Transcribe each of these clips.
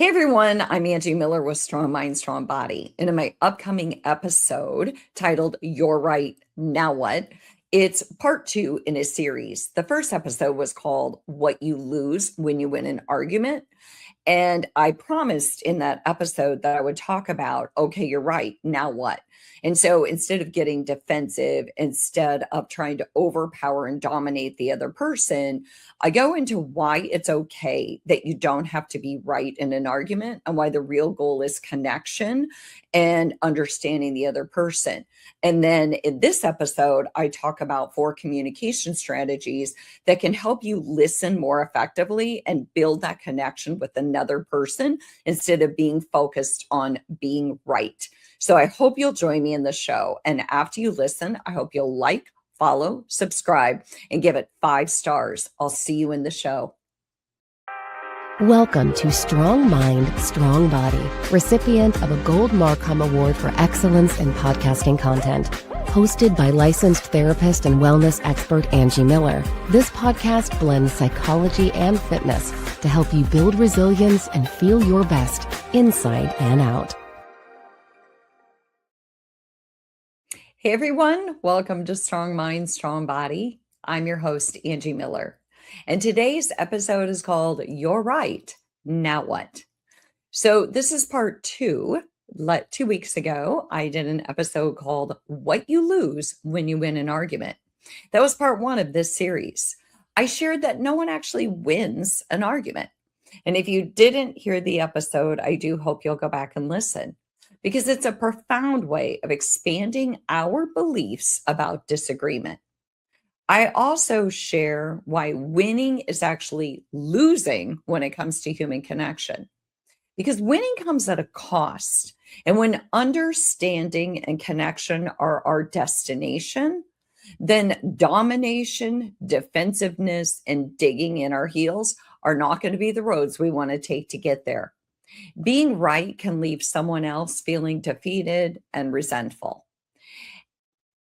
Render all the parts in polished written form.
Hey everyone, I'm Angie Miller with Strong Mind, Strong Body. And in my upcoming episode titled You're Right, Now What? It's part 2 in a series. The first episode was called What You Lose When You Win an Argument. And I promised in that episode that I would talk about, okay, you're right, now what? And so instead of getting defensive, instead of trying to overpower and dominate the other person, I go into why it's okay that you don't have to be right in an argument and why the real goal is connection and understanding the other person. And then in this episode, I talk about 4 communication strategies that can help you listen more effectively and build that connection with another person instead of being focused on being right. So I hope you'll join me in the show. And after you listen, I hope you'll like, follow, subscribe, and give it 5 stars. I'll see you in the show. Welcome to Strong Mind, Strong Body, recipient of a Gold Markham Award for Excellence in Podcasting Content. Hosted by licensed therapist and wellness expert Angie Miller, this podcast blends psychology and fitness to help you build resilience and feel your best inside and out. Hey everyone, welcome to Strong Mind, Strong Body. I'm your host, Angie Miller. And today's episode is called You're Right, Now What? So this is part 2. 2 weeks ago, I did an episode called What You Lose When You Win an Argument. That was part 1 of this series. I shared that no one actually wins an argument. And if you didn't hear the episode, I do hope you'll go back and listen because it's a profound way of expanding our beliefs about disagreement. I also share why winning is actually losing when it comes to human connection. Because winning comes at a cost. And when understanding and connection are our destination, then domination, defensiveness, and digging in our heels are not going to be the roads we want to take to get there. Being right can leave someone else feeling defeated and resentful.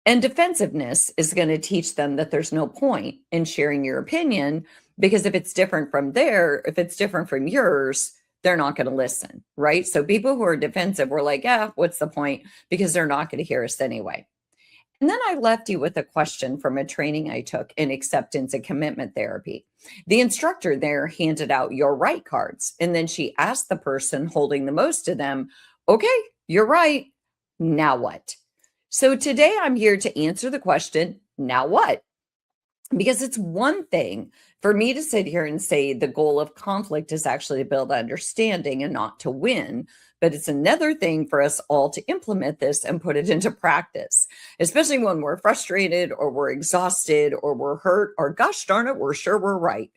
And defensiveness is going to teach them that there's no point in sharing your opinion because if it's different from yours, they're not going to listen, right? So people who are defensive were like, what's the point? Because they're not going to hear us anyway. And then I left you with a question from a training I took in acceptance and commitment therapy. The instructor there handed out your right cards. And then she asked the person holding the most of them, okay, you're right. Now what? So today I'm here to answer the question, now what? Because it's one thing for me to sit here and say the goal of conflict is actually to build understanding and not to win. But it's another thing for us all to implement this and put it into practice, especially when we're frustrated or we're exhausted or we're hurt or gosh darn it, we're sure we're right.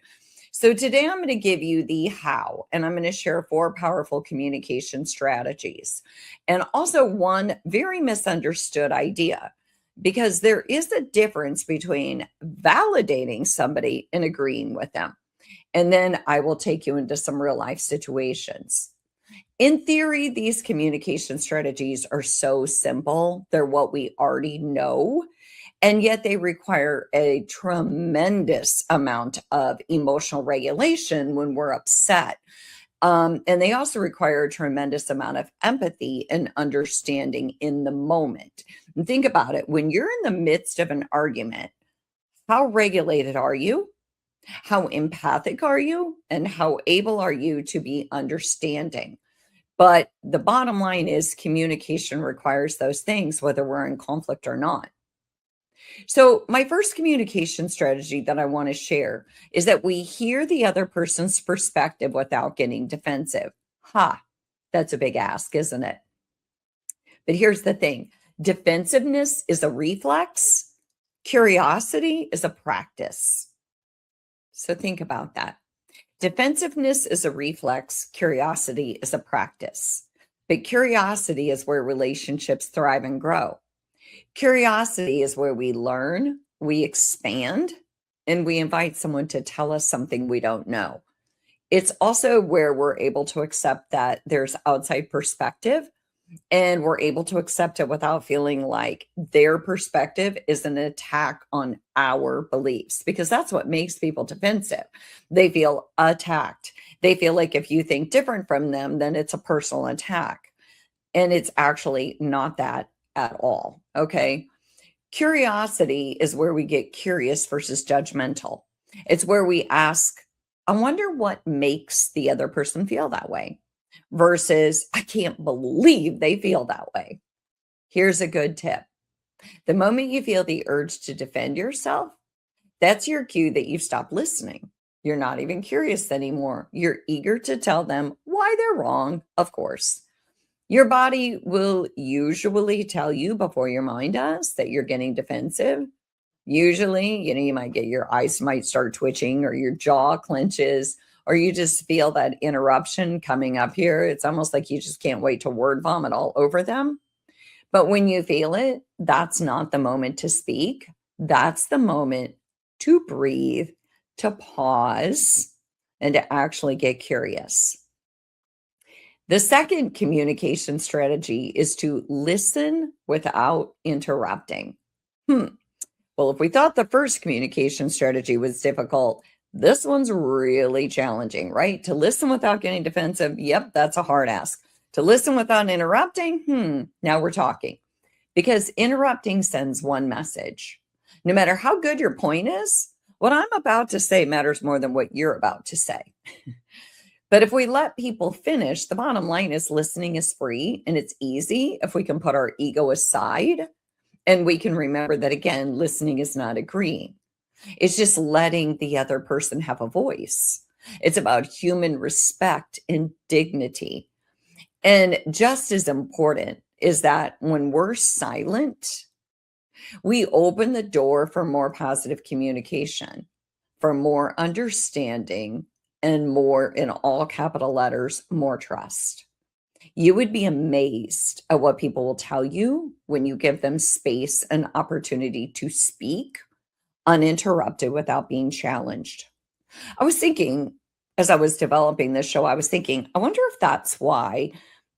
So today I'm going to give you the how, and I'm going to share 4 powerful communication strategies and also one very misunderstood idea. Because there is a difference between validating somebody and agreeing with them. And then I will take you into some real life situations. In theory, these communication strategies are so simple. They're what we already know. And yet they require a tremendous amount of emotional regulation when we're upset. And they also require a tremendous amount of empathy and understanding in the moment. And think about it. When you're in the midst of an argument, how regulated are you? How empathic are you? And how able are you to be understanding? But the bottom line is communication requires those things, whether we're in conflict or not. So my first communication strategy that I want to share is that we hear the other person's perspective without getting defensive. That's a big ask, isn't it? But here's the thing. Defensiveness is a reflex. Curiosity is a practice. So think about that. Defensiveness is a reflex. Curiosity is a practice. But curiosity is where relationships thrive and grow. Curiosity is where we learn, we expand, and we invite someone to tell us something we don't know. It's also where we're able to accept that there's outside perspective And we're able to accept it without feeling like their perspective is an attack on our beliefs, because that's what makes people defensive. They feel attacked. They feel like if you think different from them, then it's a personal attack. And it's actually not that at all. Okay. Curiosity is where we get curious versus judgmental. It's where we ask, I wonder what makes the other person feel that way, versus, I can't believe they feel that way. Here's a good tip. The moment you feel the urge to defend yourself, that's your cue that you've stopped listening. You're not even curious anymore. You're eager to tell them why they're wrong, of course. Your body will usually tell you before your mind does that you're getting defensive. Usually, you might get your eyes might start twitching or your jaw clenches or you just feel that interruption coming up here. It's almost like you just can't wait to word vomit all over them. But when you feel it, that's not the moment to speak. That's the moment to breathe, to pause, and to actually get curious. The second communication strategy is to listen without interrupting. Well, if we thought the first communication strategy was difficult, this one's really challenging, right? To listen without getting defensive, yep, that's a hard ask. To listen without interrupting, now we're talking. Because interrupting sends one message. No matter how good your point is, what I'm about to say matters more than what you're about to say. But if we let people finish, the bottom line is listening is free and it's easy if we can put our ego aside and we can remember that, again, listening is not agreeing. It's just letting the other person have a voice. It's about human respect and dignity. And just as important is that when we're silent, we open the door for more positive communication, for more understanding, and more, in all capital letters, more trust. You would be amazed at what people will tell you when you give them space and opportunity to speak uninterrupted without being challenged. I was thinking, as I was developing this show, I was thinking, I wonder if that's why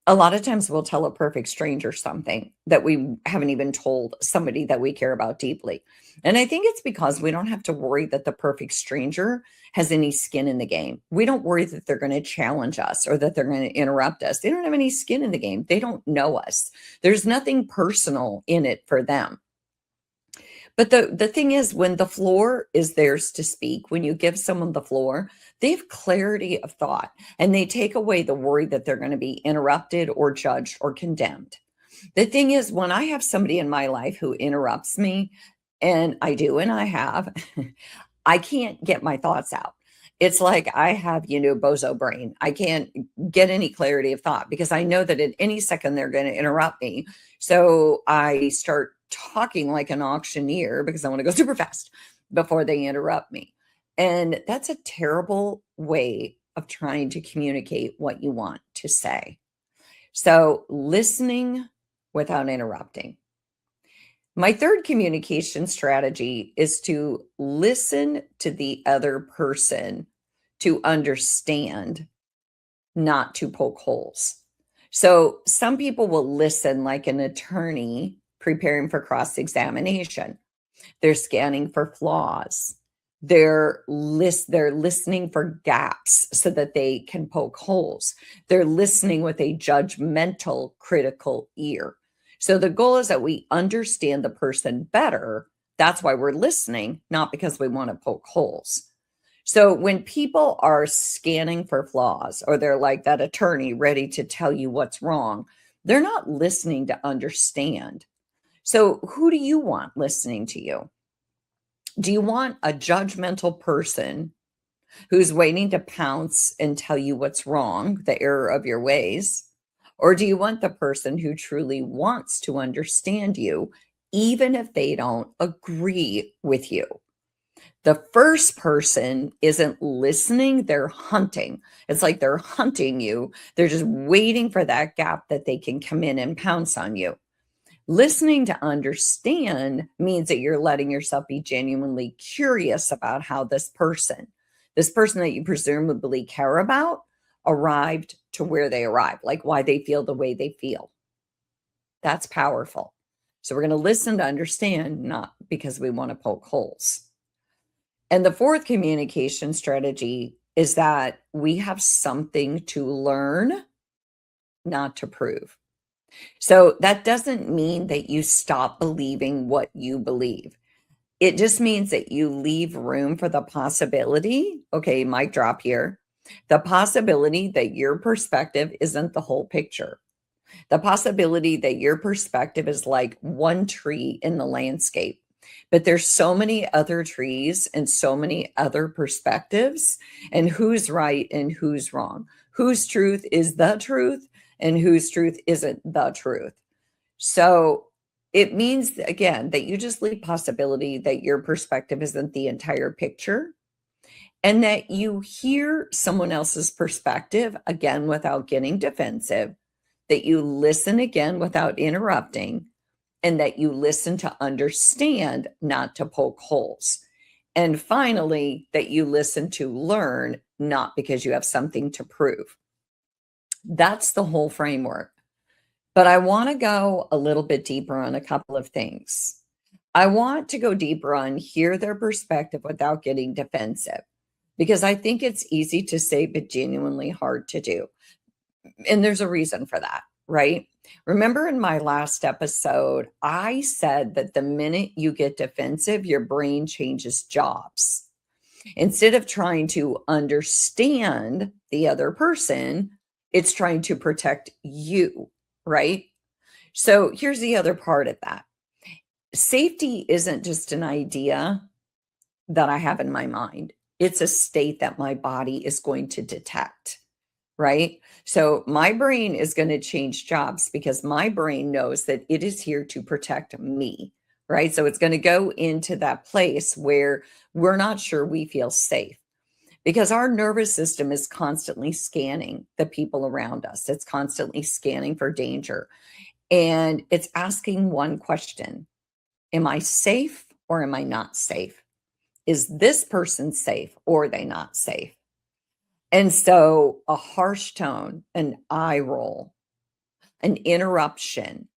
a lot of times we'll tell a perfect stranger something that we haven't even told somebody that we care about deeply. And I think it's because we don't have to worry that the perfect stranger has any skin in the game. We don't worry that they're going to challenge us or that they're going to interrupt us. They don't have any skin in the game. They don't know us. There's nothing personal in it for them. But the thing is, when the floor is theirs to speak, when you give someone the floor, they have clarity of thought and they take away the worry that they're going to be interrupted or judged or condemned. The thing is, when I have somebody in my life who interrupts me, and I do, and I have, I can't get my thoughts out. It's like I have, bozo brain. I can't get any clarity of thought because I know that at any second they're going to interrupt me. So I start talking like an auctioneer because I want to go super fast before they interrupt me. And that's a terrible way of trying to communicate what you want to say. So listening without interrupting. My third communication strategy is to listen to the other person to understand, not to poke holes. So some people will listen like an attorney preparing for cross-examination. They're scanning for flaws. They're listening for gaps so that they can poke holes. They're listening with a judgmental, critical ear. So the goal is that we understand the person better. That's why we're listening, not because we want to poke holes. So when people are scanning for flaws or they're like that attorney ready to tell you what's wrong, they're not listening to understand. So who do you want listening to you? Do you want a judgmental person who's waiting to pounce and tell you what's wrong, the error of your ways? Or do you want the person who truly wants to understand you, even if they don't agree with you? The first person isn't listening, they're hunting. It's like they're hunting you. They're just waiting for that gap that they can come in and pounce on you. Listening to understand means that you're letting yourself be genuinely curious about how this person that you presumably care about, arrived to where they arrived, like why they feel the way they feel. That's powerful. So we're going to listen to understand, not because we want to poke holes. And the fourth communication strategy is that we have something to learn, not to prove. So that doesn't mean that you stop believing what you believe. It just means that you leave room for the possibility, okay, mic drop here, the possibility that your perspective isn't the whole picture. The possibility that your perspective is like one tree in the landscape, but there's so many other trees and so many other perspectives, and who's right and who's wrong, whose truth is the truth and whose truth isn't the truth. So it means, again, that you just leave possibility that your perspective isn't the entire picture, and that you hear someone else's perspective, again, without getting defensive, that you listen again without interrupting, and that you listen to understand, not to poke holes. And finally, that you listen to learn, not because you have something to prove. That's the whole framework. But I want to go a little bit deeper on a couple of things. I want to go deeper on hear their perspective without getting defensive, because I think it's easy to say, but genuinely hard to do. And there's a reason for that, right? Remember in my last episode, I said that the minute you get defensive, your brain changes jobs. Instead of trying to understand the other person, it's trying to protect you, right? So here's the other part of that. Safety isn't just an idea that I have in my mind. It's a state that my body is going to detect, right? So my brain is going to change jobs because my brain knows that it is here to protect me, right? So it's going to go into that place where we're not sure we feel safe, because our nervous system is constantly scanning the people around us. It's constantly scanning for danger. And it's asking one question: am I safe or am I not safe? Is this person safe or are they not safe? And so a harsh tone, an eye roll, an interruption,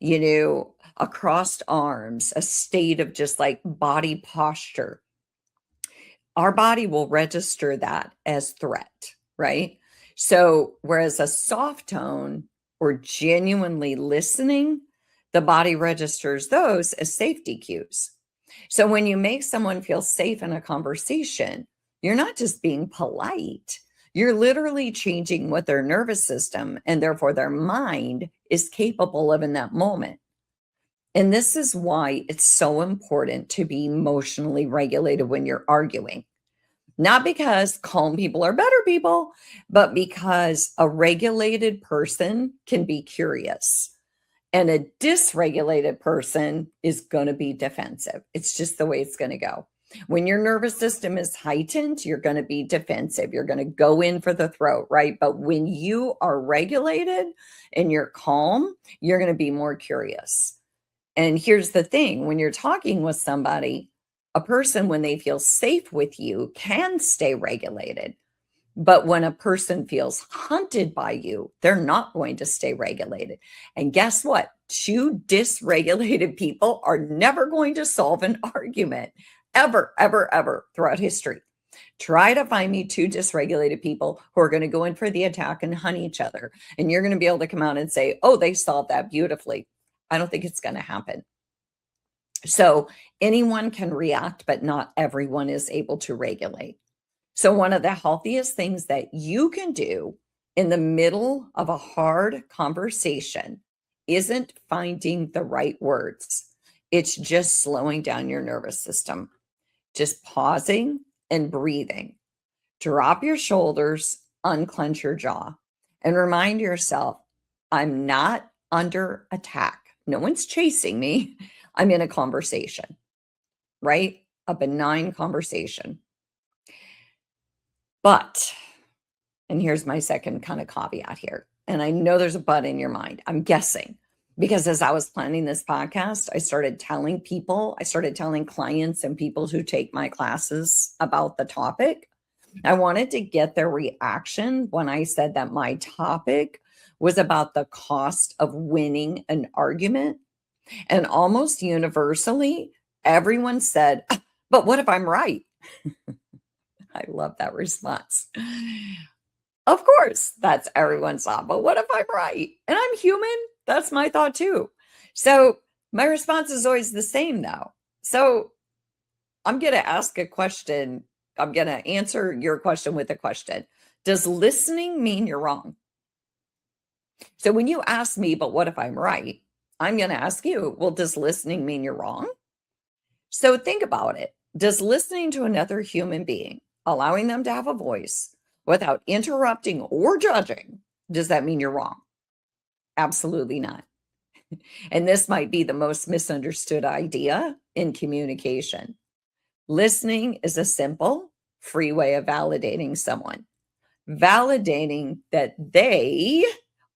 a crossed arms, a state of just like body posture, our body will register that as threat, right? So whereas a soft tone or genuinely listening, the body registers those as safety cues. So when you make someone feel safe in a conversation, you're not just being polite. You're literally changing what their nervous system and therefore their mind is capable of in that moment. And this is why it's so important to be emotionally regulated when you're arguing. Not because calm people are better people, but because a regulated person can be curious. And a dysregulated person is going to be defensive. It's just the way it's going to go. When your nervous system is heightened, you're going to be defensive. You're going to go in for the throat, right? But when you are regulated and you're calm, you're going to be more curious. And here's the thing: when you're talking with somebody, a person, when they feel safe with you, can stay regulated. But when a person feels hunted by you, they're not going to stay regulated. And guess what? Two dysregulated people are never going to solve an argument, ever, ever, ever throughout history. Try to find me two dysregulated people who are going to go in for the attack and hunt each other. And you're going to be able to come out and say, oh, they solved that beautifully. I don't think it's going to happen. So anyone can react, but not everyone is able to regulate. So one of the healthiest things that you can do in the middle of a hard conversation isn't finding the right words. It's just slowing down your nervous system, just pausing and breathing. Drop your shoulders, unclench your jaw, and remind yourself, I'm not under attack. No one's chasing me. I'm in a conversation, right? A benign conversation. But, and here's my second kind of caveat here, and I know there's a but in your mind, I'm guessing, because as I was planning this podcast, I started telling clients and people who take my classes about the topic. I wanted to get their reaction when I said that my topic was about the cost of winning an argument. And almost universally, everyone said, but what if I'm right? I love that response. Of course, that's everyone's thought. But what if I'm right? And I'm human. That's my thought too. So my response is always the same, though. So I'm going to ask a question. I'm going to answer your question with a question. Does listening mean you're wrong? So when you ask me, but what if I'm right? I'm going to ask you, well, does listening mean you're wrong? So think about it. Does listening to another human being, allowing them to have a voice without interrupting or judging, does that mean you're wrong? Absolutely not. And this might be the most misunderstood idea in communication. Listening is a simple, free way of validating someone, validating that they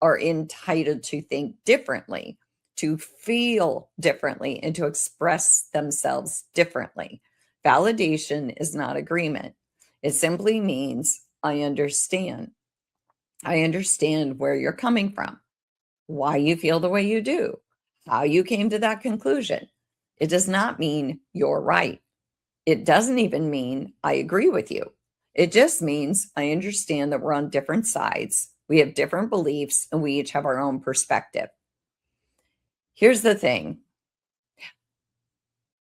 are entitled to think differently, to feel differently, and to express themselves differently. Validation is not agreement. It simply means I understand. I understand where you're coming from, why you feel the way you do, how you came to that conclusion. It does not mean you're right. It doesn't even mean I agree with you. It just means I understand that we're on different sides. We have different beliefs and we each have our own perspective. Here's the thing.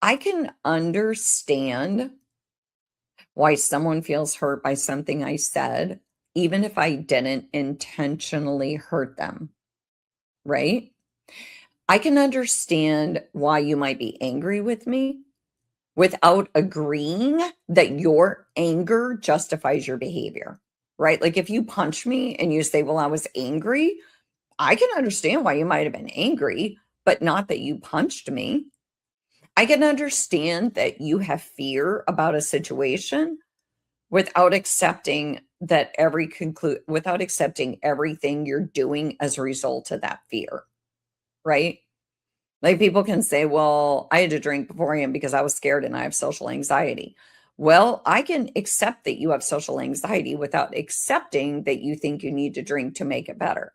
I can understand why someone feels hurt by something I said, even if I didn't intentionally hurt them, right? I can understand why you might be angry with me without agreeing that your anger justifies your behavior, right? Like if you punch me and you say, well, I was angry, I can understand why you might have been angry, but not that you punched me. I can understand that you have fear about a situation without accepting without accepting everything you're doing as a result of that fear, right? Like people can say, well, I had to drink beforehand because I was scared and I have social anxiety. Well, I can accept that you have social anxiety without accepting that you think you need to drink to make it better.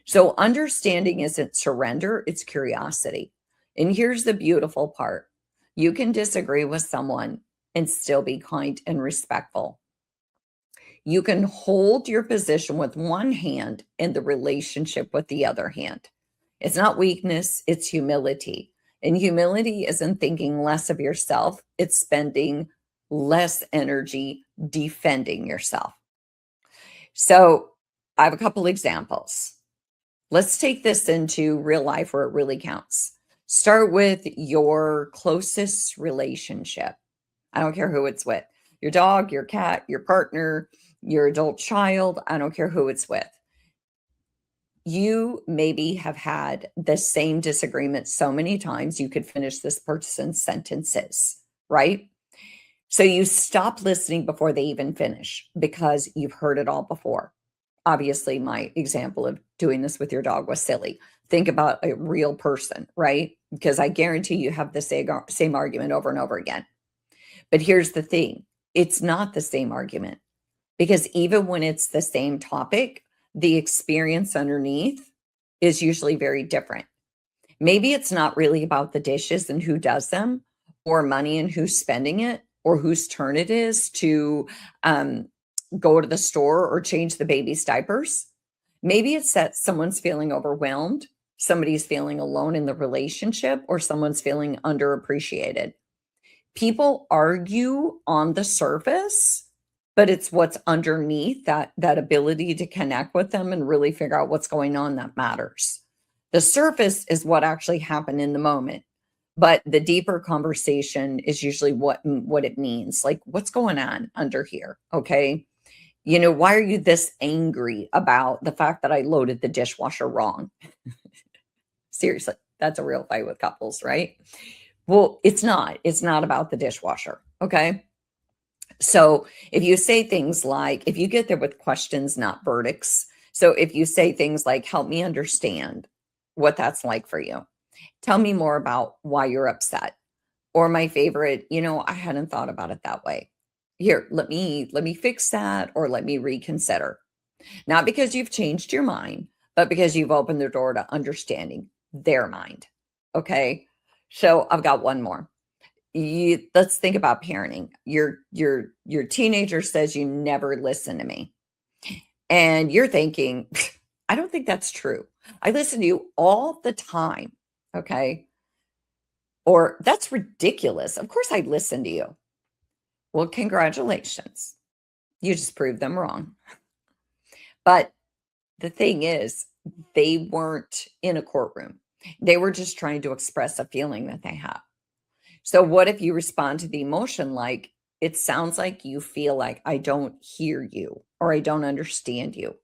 So understanding isn't surrender, it's curiosity. And here's the beautiful part. You can disagree with someone and still be kind and respectful. You can hold your position with one hand and the relationship with the other hand. It's not weakness, it's humility. And humility isn't thinking less of yourself, it's spending less energy defending yourself. So I have a couple examples. Let's take this into real life where it really counts. Start with your closest relationship. I don't care who it's with. Your dog, your cat, your partner, your adult child. I don't care who it's with. You maybe have had the same disagreement so many times you could finish this person's sentences, right? So you stop listening before they even finish because you've heard it all before. Obviously, my example of doing this with your dog was silly. Think about a real person, right? Because I guarantee you have the same argument over and over again. But here's the thing. It's not the same argument because even when it's the same topic, the experience underneath is usually very different. Maybe it's not really about the dishes and who does them, or money and who's spending it, or whose turn it is to go to the store or change the baby's diapers. Maybe it's that someone's feeling overwhelmed, somebody's feeling alone in the relationship, or someone's feeling underappreciated. People argue on the surface, but it's what's underneath that ability to connect with them and really figure out what's going on that matters. The surface is what actually happened in the moment, but the deeper conversation is usually what it means. Like, what's going on under here? Okay. Why are you this angry about the fact that I loaded the dishwasher wrong? Seriously, that's a real fight with couples, right? Well, it's not about the dishwasher. Okay. So if you say things like, if you get there with questions, not verdicts. So if you say things like, help me understand what that's like for you. Tell me more about why you're upset. Or my favorite, I hadn't thought about it that way. Here, let me fix that, or let me reconsider. Not because you've changed your mind, but because you've opened the door to understanding their mind. Okay? So I've got one more. Let's think about parenting. Your teenager says you never listen to me. And you're thinking, I don't think that's true. I listen to you all the time. Okay? Or that's ridiculous. Of course I listen to you. Well, congratulations. You just proved them wrong. But the thing is, they weren't in a courtroom. They were just trying to express a feeling that they have. So what if you respond to the emotion like, it sounds like you feel like I don't hear you or I don't understand you.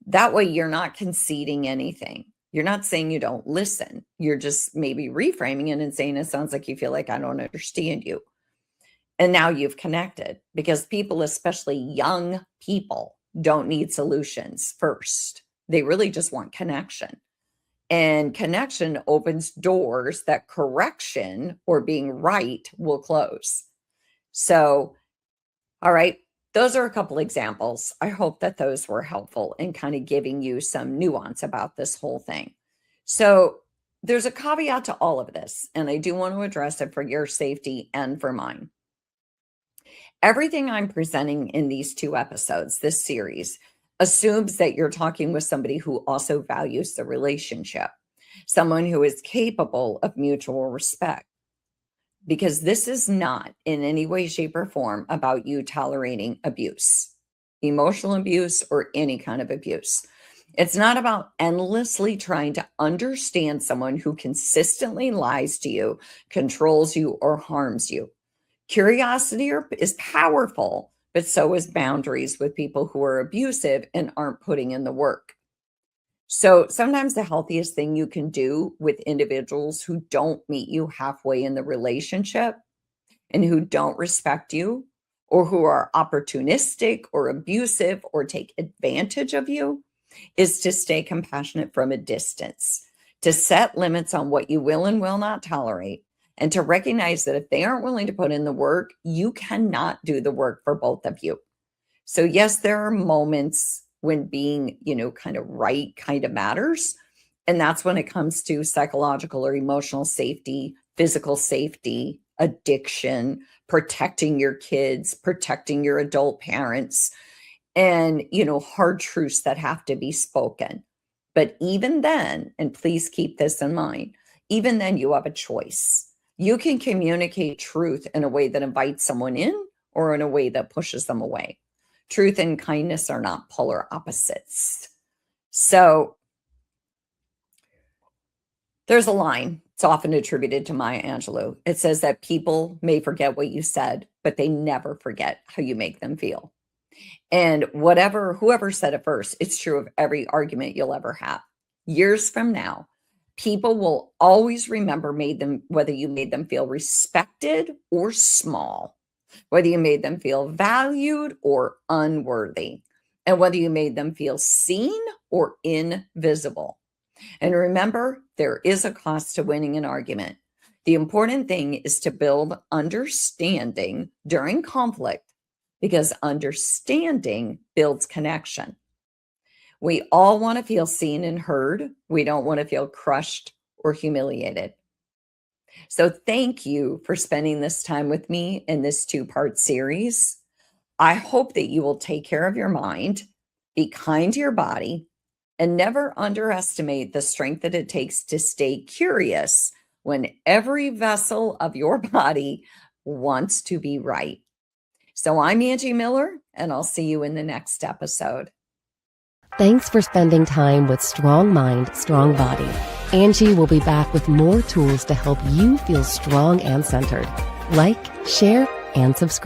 That way you're not conceding anything. You're not saying you don't listen. You're just maybe reframing it and saying it sounds like you feel like I don't understand you. And now you've connected, because people, especially young people, don't need solutions first. They really just want connection. And connection opens doors that correction or being right will close. So, all right, those are a couple examples. I hope that those were helpful in kind of giving you some nuance about this whole thing. So there's a caveat to all of this, and I do want to address it for your safety and for mine. Everything I'm presenting in these 2 episodes, this series, assumes that you're talking with somebody who also values the relationship, someone who is capable of mutual respect. Because this is not in any way, shape, or form about you tolerating abuse, emotional abuse, or any kind of abuse. It's not about endlessly trying to understand someone who consistently lies to you, controls you, or harms you. Curiosity is powerful, but so is boundaries with people who are abusive and aren't putting in the work. So sometimes the healthiest thing you can do with individuals who don't meet you halfway in the relationship and who don't respect you, or who are opportunistic or abusive or take advantage of you, is to stay compassionate from a distance, to set limits on what you will and will not tolerate, and to recognize that if they aren't willing to put in the work, you cannot do the work for both of you. So yes, there are moments when being, kind of right kind of matters. And that's when it comes to psychological or emotional safety, physical safety, addiction, protecting your kids, protecting your adult parents, and, hard truths that have to be spoken. But even then, and please keep this in mind, even then you have a choice. You can communicate truth in a way that invites someone in or in a way that pushes them away. Truth and kindness are not polar opposites. So there's a line. It's often attributed to Maya Angelou. It says that people may forget what you said, but they never forget how you make them feel. And whoever said it first, it's true of every argument you'll ever have. Years from now, people will always remember whether you made them feel respected or small, whether you made them feel valued or unworthy, and whether you made them feel seen or invisible. And remember, there is a cost to winning an argument. The important thing is to build understanding during conflict, because understanding builds connection. We all want to feel seen and heard. We don't want to feel crushed or humiliated. So thank you for spending this time with me in this 2-part series. I hope that you will take care of your mind, be kind to your body, and never underestimate the strength that it takes to stay curious when every vessel of your body wants to be right. So I'm Angie Miller, and I'll see you in the next episode. Thanks for spending time with Strong Mind, Strong Body. Angie will be back with more tools to help you feel strong and centered. Like, share, and subscribe.